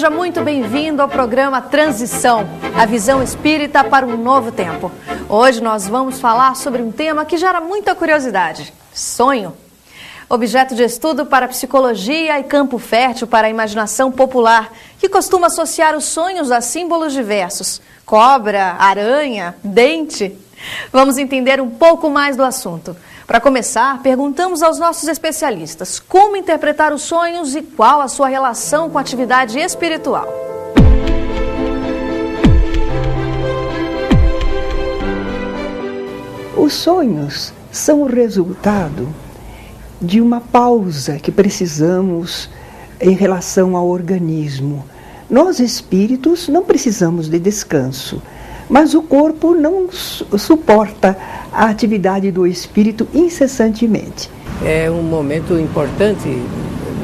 Seja muito bem-vindo ao programa Transição, a visão espírita para um novo tempo. Hoje nós vamos falar sobre um tema que gera muita curiosidade: sonho. Objeto de estudo para a psicologia e campo fértil para a imaginação popular, que costuma associar os sonhos a símbolos diversos: cobra, aranha, dente. Vamos entender um pouco mais do assunto. Para começar, perguntamos aos nossos especialistas como interpretar os sonhos e qual a sua relação com a atividade espiritual. Os sonhos são o resultado de uma pausa que precisamos em relação ao organismo. Nós, espíritos, não precisamos de descanso, mas o corpo não suporta a atividade do espírito incessantemente. É um momento importante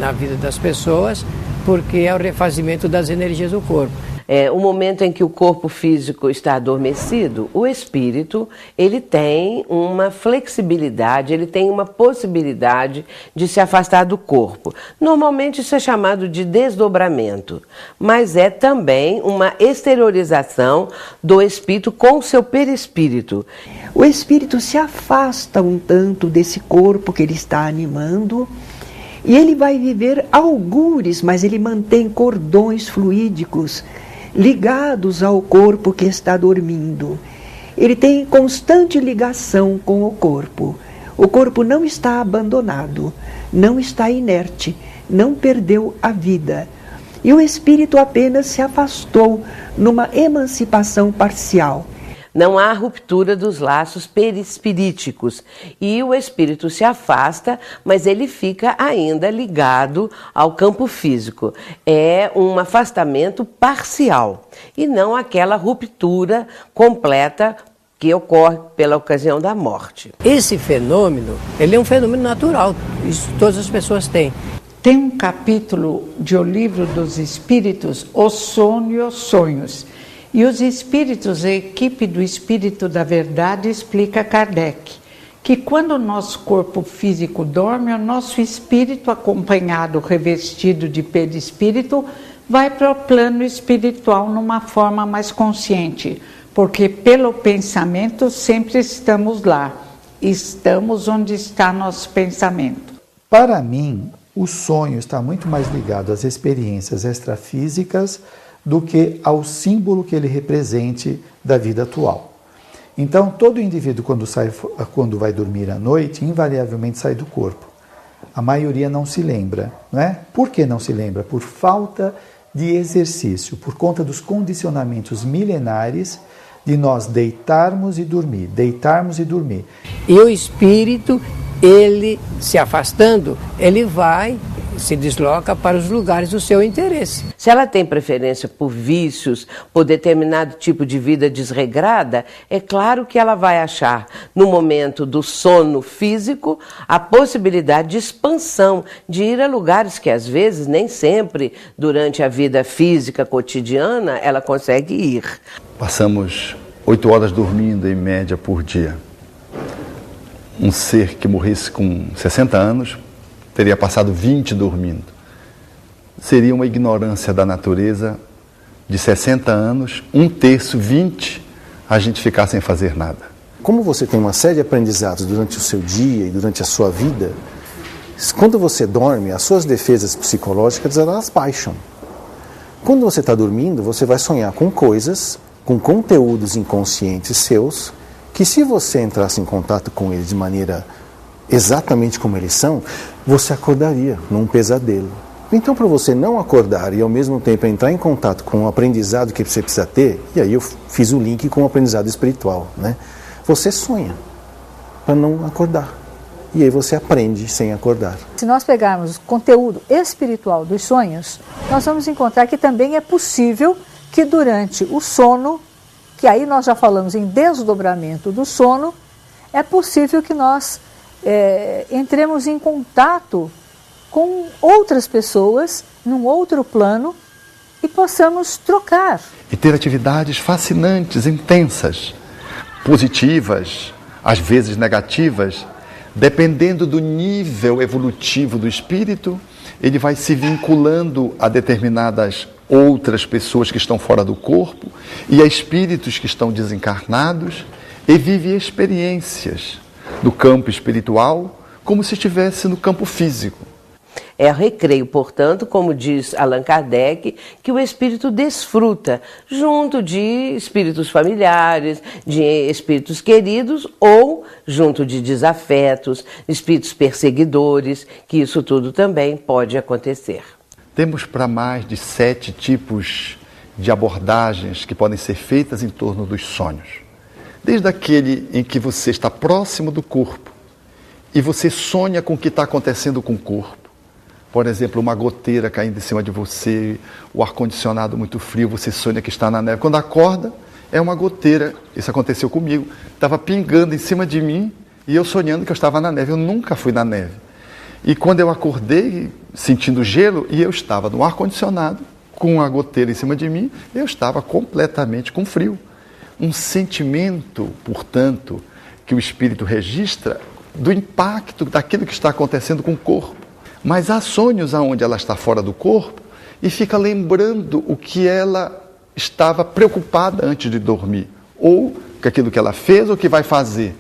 na vida das pessoas, porque é o refazimento das energias do corpo. É o momento em que o corpo físico está adormecido, o espírito, ele tem uma flexibilidade, ele tem uma possibilidade de se afastar do corpo. Normalmente isso é chamado de desdobramento, mas é também uma exteriorização do espírito com o seu perispírito. O espírito se afasta um tanto desse corpo que ele está animando e ele vai viver algures, mas ele mantém cordões fluídicos ligados ao corpo que está dormindo. Ele tem constante ligação com o corpo. O corpo não está abandonado, não está inerte, não perdeu a vida. E o espírito apenas se afastou numa emancipação parcial. Não há ruptura dos laços perispiríticos e o espírito se afasta, mas ele fica ainda ligado ao campo físico. É um afastamento parcial e não aquela ruptura completa que ocorre pela ocasião da morte. Esse fenômeno, ele é um fenômeno natural, isso todas as pessoas têm. Tem um capítulo de O Livro dos Espíritos, O Sono e os Sonhos. E os espíritos, a equipe do Espírito da Verdade explica a Kardec que quando o nosso corpo físico dorme, o nosso espírito, acompanhado, revestido de perispírito, vai para o plano espiritual numa forma mais consciente, porque pelo pensamento sempre estamos lá, estamos onde está nosso pensamento. Para mim, o sonho está muito mais ligado às experiências extrafísicas do que ao símbolo que ele represente da vida atual. Então, todo indivíduo, quando vai dormir à noite, invariavelmente sai do corpo. A maioria não se lembra, não é? Por que não se lembra? Por falta de exercício, por conta dos condicionamentos milenares de nós deitarmos e dormir, deitarmos e dormir. E o espírito, ele se afastando, ele se desloca para os lugares do seu interesse. Se ela tem preferência por vícios, por determinado tipo de vida desregrada, é claro que ela vai achar, no momento do sono físico, a possibilidade de expansão, de ir a lugares que às vezes, nem sempre, durante a vida física cotidiana, ela consegue ir. Passamos 8 horas dormindo em média por dia. Um ser que morresse com 60 anos teria passado 20 dormindo. Seria uma ignorância da natureza de 60 anos, 1/3, 20, a gente ficar sem fazer nada. Como você tem uma série de aprendizados durante o seu dia e durante a sua vida, quando você dorme, as suas defesas psicológicas elas baixam. Quando você está dormindo, você vai sonhar com coisas, com conteúdos inconscientes seus, que se você entrasse em contato com eles de maneira exatamente como eles são, você acordaria num pesadelo. Então, para você não acordar e ao mesmo tempo entrar em contato com o aprendizado que você precisa ter, e aí eu fiz o link com o aprendizado espiritual, né? Você sonha para não acordar. E aí você aprende sem acordar. Se nós pegarmos o conteúdo espiritual dos sonhos, nós vamos encontrar que também é possível que durante o sono, que aí nós já falamos em desdobramento do sono, é possível que nós entremos em contato com outras pessoas, num outro plano, e possamos trocar. E ter atividades fascinantes, intensas, positivas, às vezes negativas, dependendo do nível evolutivo do espírito, ele vai se vinculando a determinadas outras pessoas que estão fora do corpo e a espíritos que estão desencarnados e vive experiências do campo espiritual como se estivesse no campo físico. É recreio, portanto, como diz Allan Kardec, que o espírito desfruta junto de espíritos familiares, de espíritos queridos ou junto de desafetos, espíritos perseguidores, que isso tudo também pode acontecer. Temos para mais de 7 tipos de abordagens que podem ser feitas em torno dos sonhos. Desde aquele em que você está próximo do corpo e você sonha com o que está acontecendo com o corpo. Por exemplo, uma goteira caindo em cima de você, o ar-condicionado muito frio, você sonha que está na neve. Quando acorda, é uma goteira. Isso aconteceu comigo. Estava pingando em cima de mim e eu sonhando que eu estava na neve. Eu nunca fui na neve. E quando eu acordei, sentindo gelo, e eu estava no ar-condicionado, com a goteira em cima de mim, eu estava completamente com frio. Um sentimento, portanto, que o espírito registra do impacto daquilo que está acontecendo com o corpo. Mas há sonhos onde ela está fora do corpo e fica lembrando o que ela estava preocupada antes de dormir, ou aquilo que ela fez ou que vai fazer.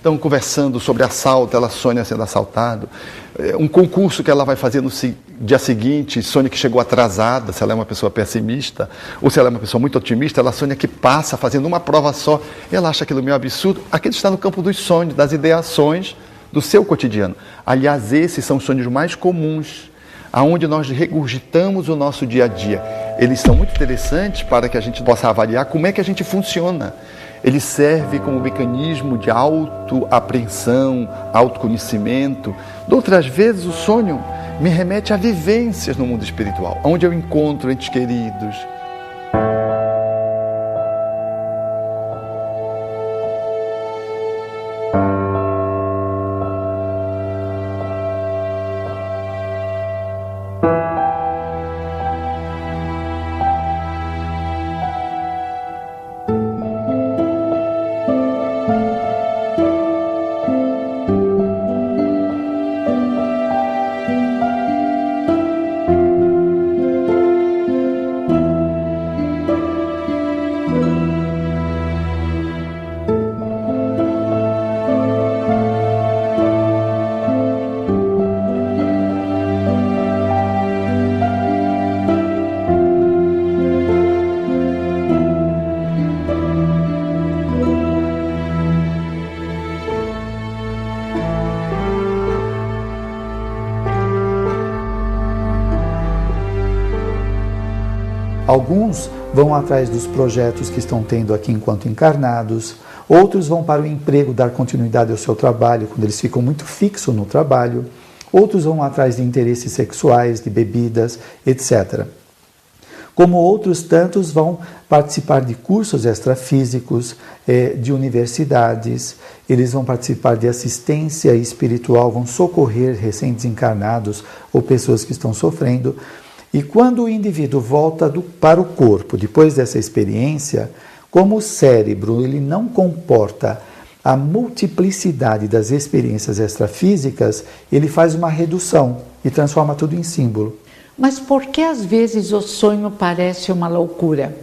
Então, conversando sobre assalto, ela sonha sendo assaltada. Um concurso que ela vai fazer no dia seguinte, sonha que chegou atrasada, se ela é uma pessoa pessimista, ou se ela é uma pessoa muito otimista, ela sonha que passa fazendo uma prova só. Ela acha aquilo meio absurdo. Aquilo está no campo dos sonhos, das ideações do seu cotidiano. Aliás, esses são os sonhos mais comuns, aonde nós regurgitamos o nosso dia a dia. Eles são muito interessantes para que a gente possa avaliar como é que a gente funciona. Ele serve como mecanismo de autoapreensão, autoconhecimento. De outras vezes, o sonho me remete a vivências no mundo espiritual, onde eu encontro entes queridos. Alguns vão atrás dos projetos que estão tendo aqui enquanto encarnados, outros vão para o emprego, dar continuidade ao seu trabalho, quando eles ficam muito fixos no trabalho, outros vão atrás de interesses sexuais, de bebidas, etc. Como outros tantos vão participar de cursos extrafísicos, de universidades, eles vão participar de assistência espiritual, vão socorrer recém-desencarnados ou pessoas que estão sofrendo. E quando o indivíduo volta para o corpo, depois dessa experiência, como o cérebro ele não comporta a multiplicidade das experiências extrafísicas, ele faz uma redução e transforma tudo em símbolo. Mas por que às vezes o sonho parece uma loucura?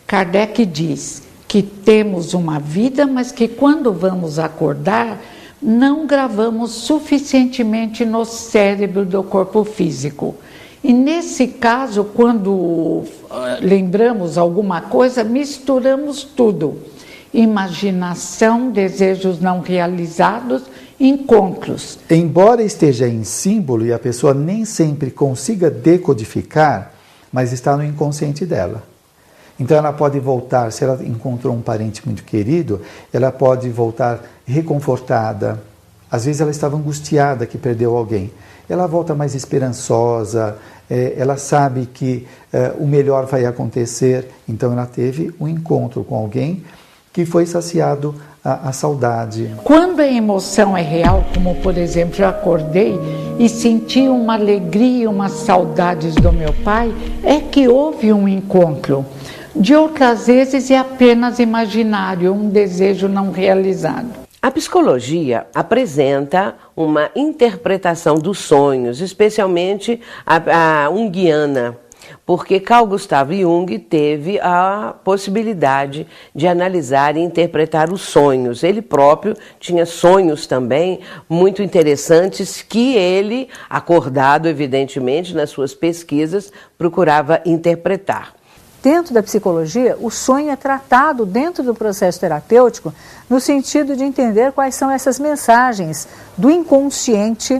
Kardec diz que temos uma vida, mas que quando vamos acordar, não gravamos suficientemente no cérebro do corpo físico. E nesse caso, quando lembramos alguma coisa, misturamos tudo. Imaginação, desejos não realizados, encontros. Embora esteja em símbolo e a pessoa nem sempre consiga decodificar, mas está no inconsciente dela. Então ela pode voltar, se ela encontrou um parente muito querido, ela pode voltar reconfortada. Às vezes ela estava angustiada que perdeu alguém. Ela volta mais esperançosa, ela sabe que o melhor vai acontecer. Então ela teve um encontro com alguém que foi saciado a saudade. Quando a emoção é real, como por exemplo, eu acordei e senti uma alegria, umas saudades do meu pai, é que houve um encontro. De outras vezes é apenas imaginário, um desejo não realizado. A psicologia apresenta uma interpretação dos sonhos, especialmente a junguiana, porque Carl Gustav Jung teve a possibilidade de analisar e interpretar os sonhos. Ele próprio tinha sonhos também muito interessantes que ele, acordado evidentemente nas suas pesquisas, procurava interpretar. Dentro da psicologia, o sonho é tratado dentro do processo terapêutico no sentido de entender quais são essas mensagens do inconsciente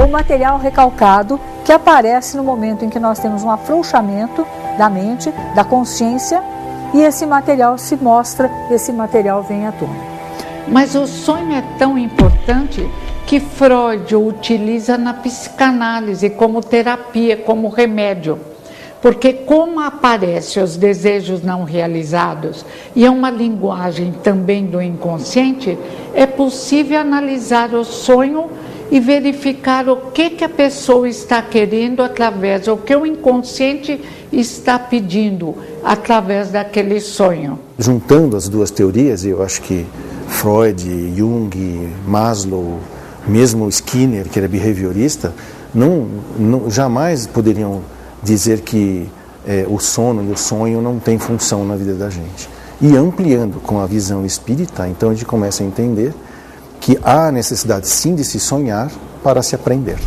ou material recalcado que aparece no momento em que nós temos um afrouxamento da mente, da consciência, e esse material se mostra, esse material vem à tona. Mas o sonho é tão importante que Freud o utiliza na psicanálise como terapia, como remédio. Porque como aparecem os desejos não realizados e é uma linguagem também do inconsciente, é possível analisar o sonho e verificar o que a pessoa está querendo através, o que o inconsciente está pedindo através daquele sonho. Juntando as duas teorias, eu acho que Freud, Jung, Maslow, mesmo Skinner, que era behaviorista, jamais poderiam dizer que o sono e o sonho não têm função na vida da gente. E ampliando com a visão espírita, então a gente começa a entender que há necessidade sim de se sonhar para se aprender.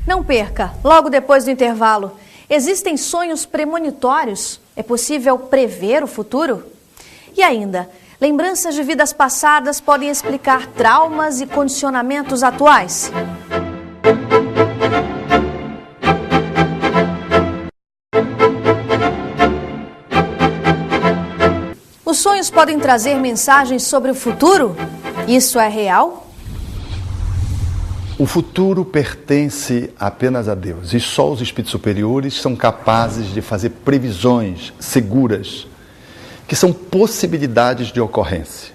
Não perca, logo depois do intervalo, existem sonhos premonitórios? É possível prever o futuro? E ainda, lembranças de vidas passadas podem explicar traumas e condicionamentos atuais? Os sonhos podem trazer mensagens sobre o futuro? Isso é real? O futuro pertence apenas a Deus e só os espíritos superiores são capazes de fazer previsões seguras, que são possibilidades de ocorrência.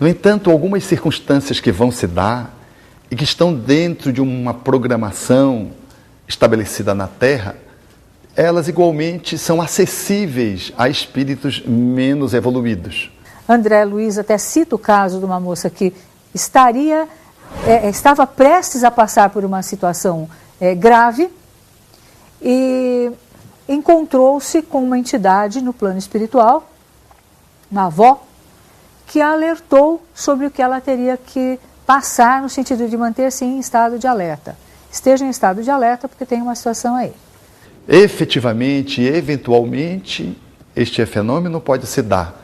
No entanto, algumas circunstâncias que vão se dar e que estão dentro de uma programação estabelecida na Terra, elas igualmente são acessíveis a espíritos menos evoluídos. André Luiz até cita o caso de uma moça que estava prestes a passar por uma situação grave e encontrou-se com uma entidade no plano espiritual, uma avó, que a alertou sobre o que ela teria que passar no sentido de manter-se em estado de alerta. Esteja em estado de alerta porque tem uma situação aí. Efetivamente, eventualmente, este fenômeno pode se dar.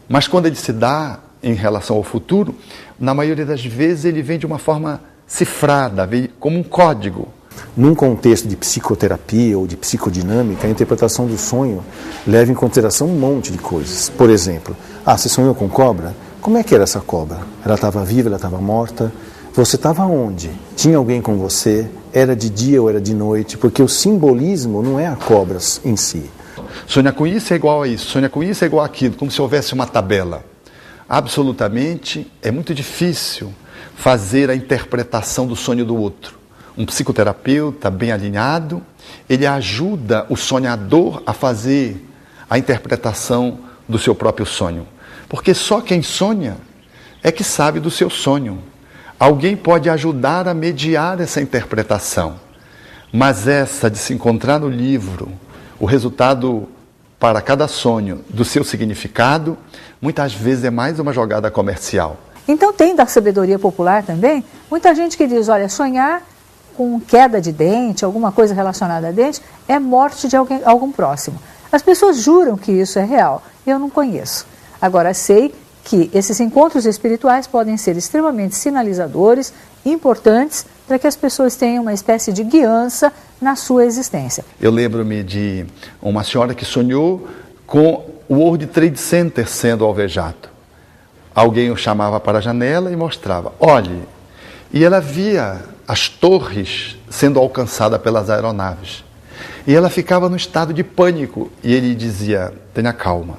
Mas quando ele se dá em relação ao futuro, na maioria das vezes ele vem de uma forma cifrada, vem como um código. Num contexto de psicoterapia ou de psicodinâmica, a interpretação do sonho leva em consideração um monte de coisas. Por exemplo, você sonhou com cobra? Como é que era essa cobra? Ela estava viva, ela estava morta? Você estava onde? Tinha alguém com você? Era de dia ou era de noite? Porque o simbolismo não é a cobra em si. Sonhar com isso é igual a isso, sonhar com isso é igual àquilo, como se houvesse uma tabela. Absolutamente, é muito difícil fazer a interpretação do sonho do outro. Um psicoterapeuta bem alinhado, ele ajuda o sonhador a fazer a interpretação do seu próprio sonho. Porque só quem sonha é que sabe do seu sonho. Alguém pode ajudar a mediar essa interpretação. Mas essa de se encontrar no livro, o resultado para cada sonho do seu significado, muitas vezes é mais uma jogada comercial. Então tem da sabedoria popular também, muita gente que diz, olha, sonhar com queda de dente, alguma coisa relacionada a dente, é morte de algum próximo. As pessoas juram que isso é real, eu não conheço. Agora sei que esses encontros espirituais podem ser extremamente sinalizadores, importantes, para que as pessoas tenham uma espécie de guiança na sua existência. Eu lembro-me de uma senhora que sonhou com o World Trade Center sendo alvejado. Alguém o chamava para a janela e mostrava, olhe, e ela via as torres sendo alcançadas pelas aeronaves. E ela ficava no estado de pânico, e ele dizia, tenha calma,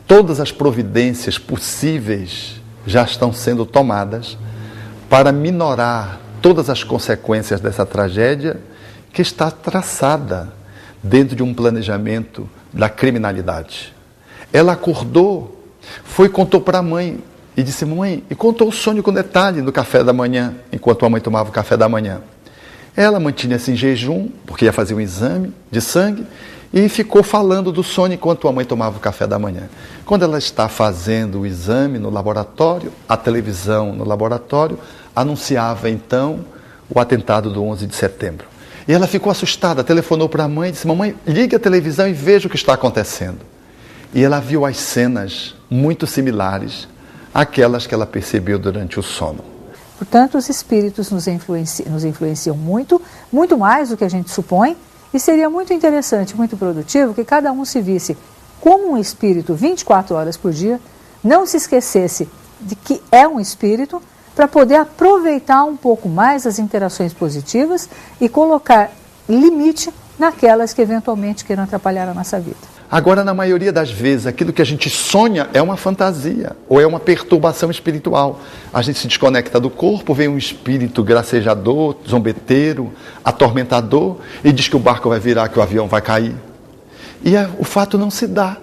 todas as providências possíveis já estão sendo tomadas para minorar todas as consequências dessa tragédia que está traçada dentro de um planejamento da criminalidade. Ela acordou, foi e contou para a mãe e disse, mãe, e contou o sonho com detalhe no café da manhã, enquanto a mãe tomava o café da manhã. Ela mantinha-se em jejum, porque ia fazer um exame de sangue, e ficou falando do sonho enquanto a mãe tomava o café da manhã. Quando ela está fazendo o exame no laboratório, a televisão no laboratório anunciava então o atentado do 11 de setembro. E ela ficou assustada, telefonou para a mãe e disse: mamãe, ligue a televisão e veja o que está acontecendo. E ela viu as cenas muito similares àquelas que ela percebeu durante o sono. Portanto, os espíritos nos influenciam muito, muito mais do que a gente supõe, e seria muito interessante, muito produtivo que cada um se visse como um espírito 24 horas por dia, não se esquecesse de que é um espírito, para poder aproveitar um pouco mais as interações positivas e colocar limite naquelas que eventualmente queiram atrapalhar a nossa vida. Agora, na maioria das vezes, aquilo que a gente sonha é uma fantasia ou é uma perturbação espiritual. A gente se desconecta do corpo, vem um espírito gracejador, zombeteiro, atormentador e diz que o barco vai virar, que o avião vai cair. E o fato não se dá.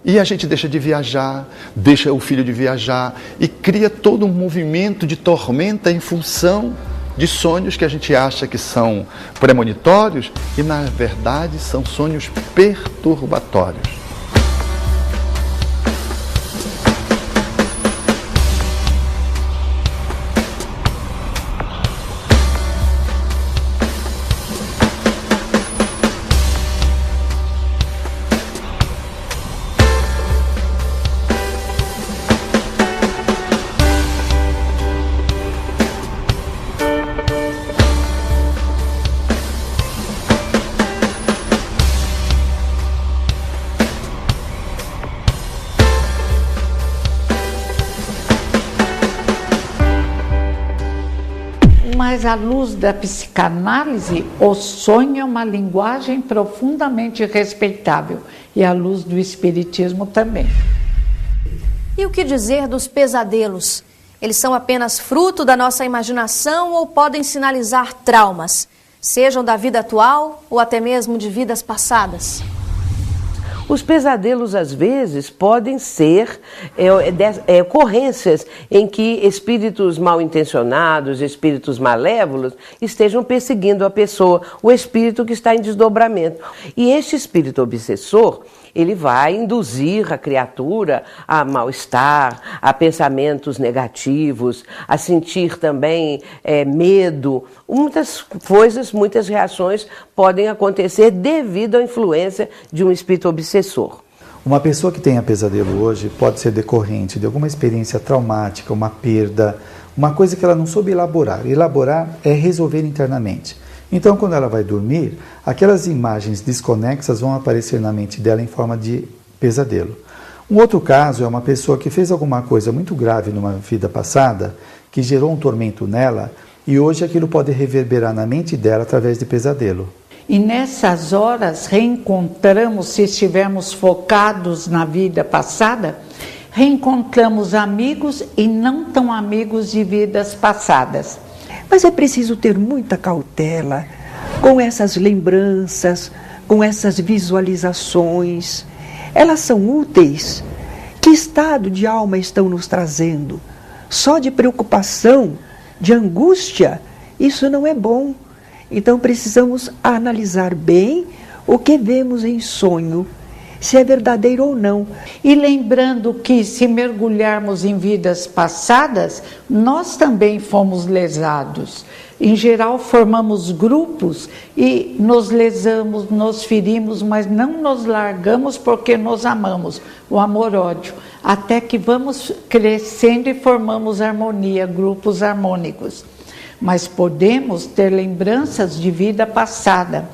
E a gente deixa de viajar, deixa o filho de viajar e cria todo um movimento de tormenta em função de sonhos que a gente acha que são premonitórios e, na verdade, são sonhos perturbatórios. Mas à luz da psicanálise, o sonho é uma linguagem profundamente respeitável, e à luz do espiritismo também. E o que dizer dos pesadelos? Eles são apenas fruto da nossa imaginação ou podem sinalizar traumas, sejam da vida atual ou até mesmo de vidas passadas? Os pesadelos, às vezes, podem ser ocorrências em que espíritos mal intencionados, espíritos malévolos, estejam perseguindo a pessoa, o espírito que está em desdobramento. E este espírito obsessor, ele vai induzir a criatura a mal-estar, a pensamentos negativos, a sentir também medo. Muitas coisas, muitas reações podem acontecer devido à influência de um espírito obsessor. Uma pessoa que tenha pesadelo hoje pode ser decorrente de alguma experiência traumática, uma perda, uma coisa que ela não soube elaborar. Elaborar é resolver internamente. Então, quando ela vai dormir, aquelas imagens desconexas vão aparecer na mente dela em forma de pesadelo. Um outro caso é uma pessoa que fez alguma coisa muito grave numa vida passada, que gerou um tormento nela, e hoje aquilo pode reverberar na mente dela através de pesadelo. E nessas horas reencontramos, se estivermos focados na vida passada, reencontramos amigos e não tão amigos de vidas passadas. Mas é preciso ter muita cautela com essas lembranças, com essas visualizações. Elas são úteis. Que estado de alma estão nos trazendo? Só de preocupação, de angústia, isso não é bom. Então precisamos analisar bem o que vemos em sonho, se é verdadeiro ou não. E lembrando que se mergulharmos em vidas passadas, nós também fomos lesados. Em geral formamos grupos e nos lesamos, nos ferimos, mas não nos largamos porque nos amamos, o amor-ódio. Até que vamos crescendo e formamos harmonia, grupos harmônicos. Mas podemos ter lembranças de vida passada.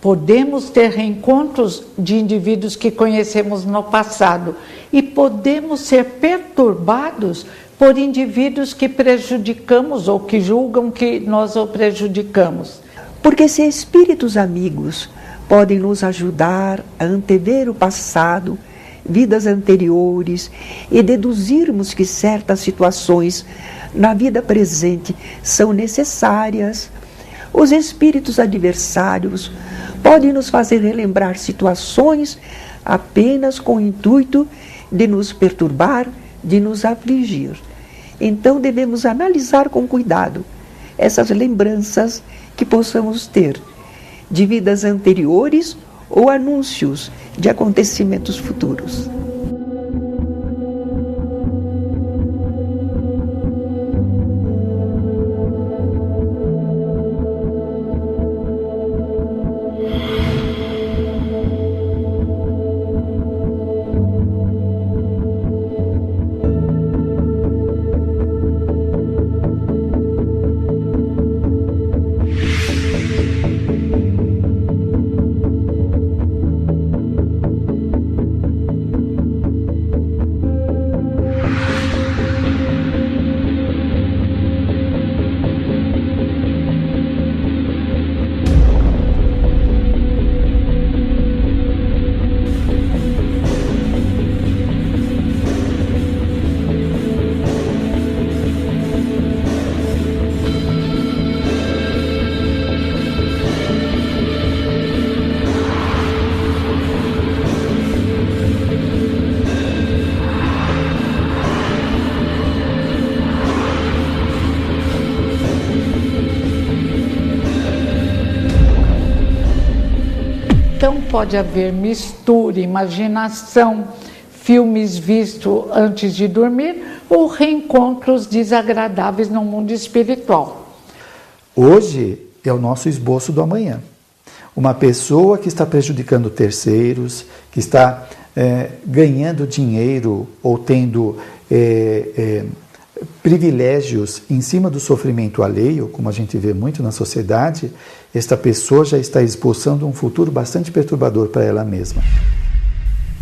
Podemos ter reencontros de indivíduos que conhecemos no passado e podemos ser perturbados por indivíduos que prejudicamos ou que julgam que nós o prejudicamos. Porque se espíritos amigos podem nos ajudar a antever o passado, vidas anteriores e deduzirmos que certas situações na vida presente são necessárias, os espíritos adversários podem nos fazer relembrar situações apenas com o intuito de nos perturbar, de nos afligir. Então devemos analisar com cuidado essas lembranças que possamos ter de vidas anteriores ou anúncios de acontecimentos futuros. Então pode haver mistura, imaginação, filmes vistos antes de dormir ou reencontros desagradáveis no mundo espiritual. Hoje é o nosso esboço do amanhã. Uma pessoa que está prejudicando terceiros, que está ganhando dinheiro ou tendo privilégios em cima do sofrimento alheio, como a gente vê muito na sociedade, esta pessoa já está esboçando um futuro bastante perturbador para ela mesma.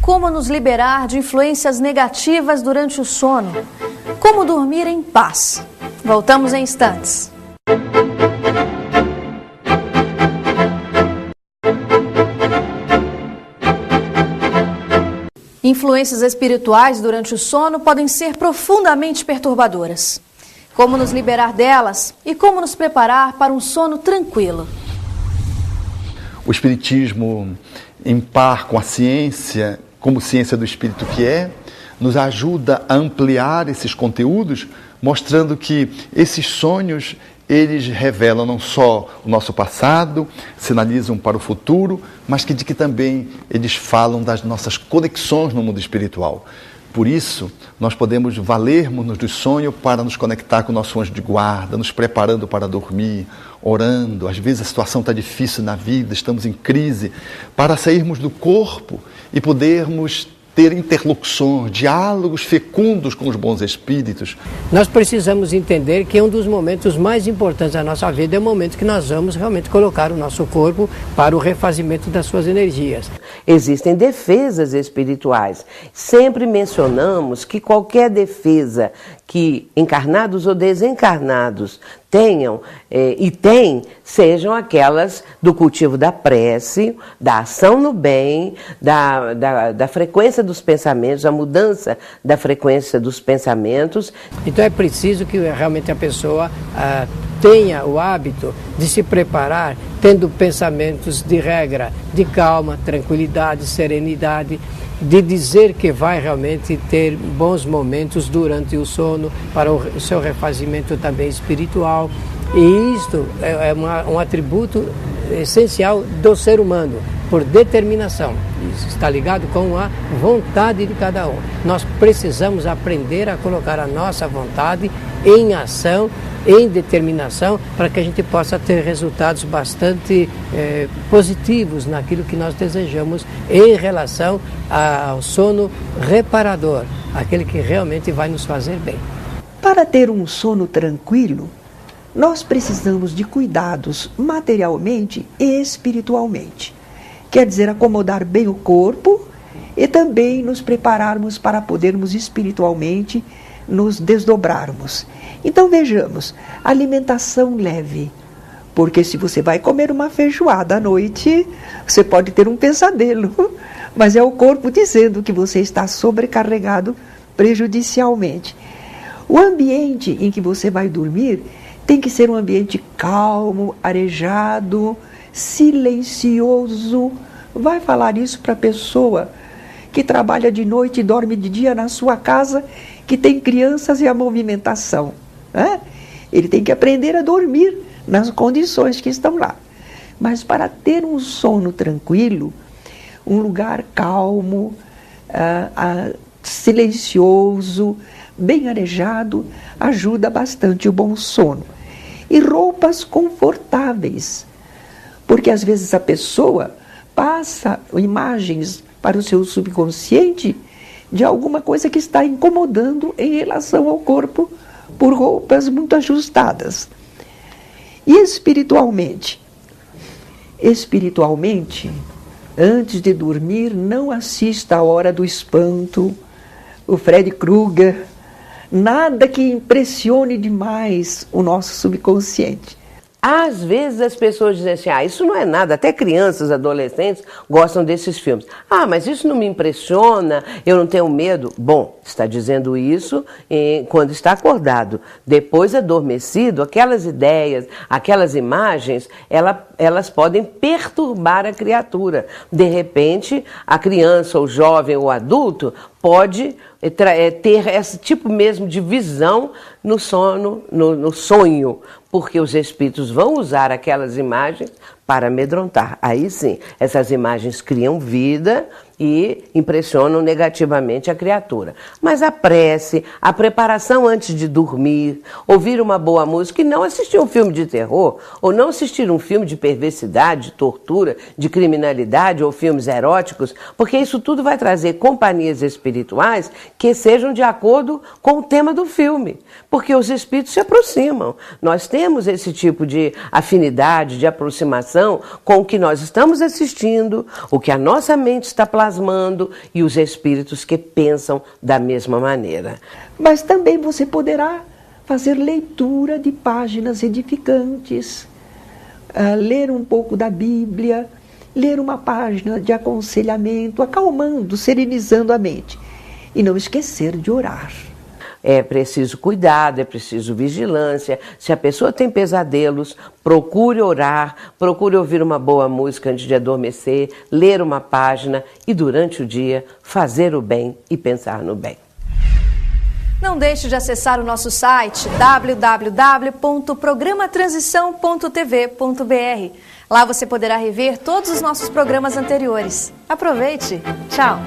Como nos liberar de influências negativas durante o sono? Como dormir em paz? Voltamos em instantes. Influências espirituais durante o sono podem ser profundamente perturbadoras. Como nos liberar delas e como nos preparar para um sono tranquilo? O Espiritismo, em par com a ciência, como ciência do Espírito que é, nos ajuda a ampliar esses conteúdos, mostrando que esses sonhos, eles revelam não só o nosso passado, sinalizam para o futuro, mas que também eles falam das nossas conexões no mundo espiritual. Por isso, nós podemos valermos-nos do sonho para nos conectar com o nosso anjo de guarda, nos preparando para dormir, orando. Às vezes a situação está difícil na vida, estamos em crise, para sairmos do corpo e podermos ter interlocuções, diálogos fecundos com os bons espíritos. Nós precisamos entender que um dos momentos mais importantes da nossa vida é o momento que nós vamos realmente colocar o nosso corpo para o refazimento das suas energias. Existem defesas espirituais. Sempre mencionamos que qualquer defesa que encarnados ou desencarnados tenham sejam aquelas do cultivo da prece, da ação no bem, da frequência dos pensamentos, a mudança da frequência dos pensamentos. Então é preciso que realmente a pessoa tenha o hábito de se preparar tendo pensamentos de regra, de calma, tranquilidade, serenidade, de dizer que vai realmente ter bons momentos durante o sono para o seu refazimento também espiritual. E isto é um atributo essencial do ser humano, por determinação. Isso está ligado com a vontade de cada um. Nós precisamos aprender a colocar a nossa vontade em ação, em determinação, para que a gente possa ter resultados bastante positivos naquilo que nós desejamos em relação ao sono reparador, aquele que realmente vai nos fazer bem. Para ter um sono tranquilo, nós precisamos de cuidados materialmente e espiritualmente. Quer dizer, acomodar bem o corpo e também nos prepararmos para podermos espiritualmente nos desdobrarmos. Então vejamos, alimentação leve, porque se você vai comer uma feijoada à noite, você pode ter um pesadelo, mas é o corpo dizendo que você está sobrecarregado prejudicialmente. O ambiente em que você vai dormir tem que ser um ambiente calmo, arejado, silencioso. Vai falar isso para a pessoa que trabalha de noite e dorme de dia na sua casa, que tem crianças e a movimentação. Ele tem que aprender a dormir nas condições que estão lá. Mas para ter um sono tranquilo, um lugar calmo, silencioso, bem arejado, ajuda bastante o bom sono. E roupas confortáveis, porque às vezes a pessoa passa imagens para o seu subconsciente de alguma coisa que está incomodando em relação ao corpo por roupas muito ajustadas. E espiritualmente? Espiritualmente, antes de dormir, não assista a Hora do Espanto, o Freddy Krueger, nada que impressione demais o nosso subconsciente. Às vezes as pessoas dizem assim, isso não é nada, até crianças, adolescentes gostam desses filmes. Mas isso não me impressiona, eu não tenho medo. Bom, está dizendo isso quando está acordado. Depois adormecido, aquelas ideias, aquelas imagens, elas podem perturbar a criatura. De repente, a criança, o jovem, o adulto, pode ter esse tipo mesmo de visão no sono, no sonho, porque os espíritos vão usar aquelas imagens para amedrontar. Aí sim, essas imagens criam vida e impressionam negativamente a criatura. Mas a prece, a preparação antes de dormir, ouvir uma boa música e não assistir um filme de terror, ou não assistir um filme de perversidade, de tortura, de criminalidade ou filmes eróticos, porque isso tudo vai trazer companhias espirituais que sejam de acordo com o tema do filme, porque os espíritos se aproximam. Nós temos esse tipo de afinidade, de aproximação com o que nós estamos assistindo, o que a nossa mente está plasmando e os espíritos que pensam da mesma maneira. Mas também você poderá fazer leitura de páginas edificantes, ler um pouco da Bíblia, ler uma página de aconselhamento, acalmando, serenizando a mente. E não esquecer de orar. É preciso cuidado, é preciso vigilância. Se a pessoa tem pesadelos, procure orar, procure ouvir uma boa música antes de adormecer, ler uma página e durante o dia fazer o bem e pensar no bem. Não deixe de acessar o nosso site www.programatransição.tv.br. Lá você poderá rever todos os nossos programas anteriores. Aproveite! Tchau!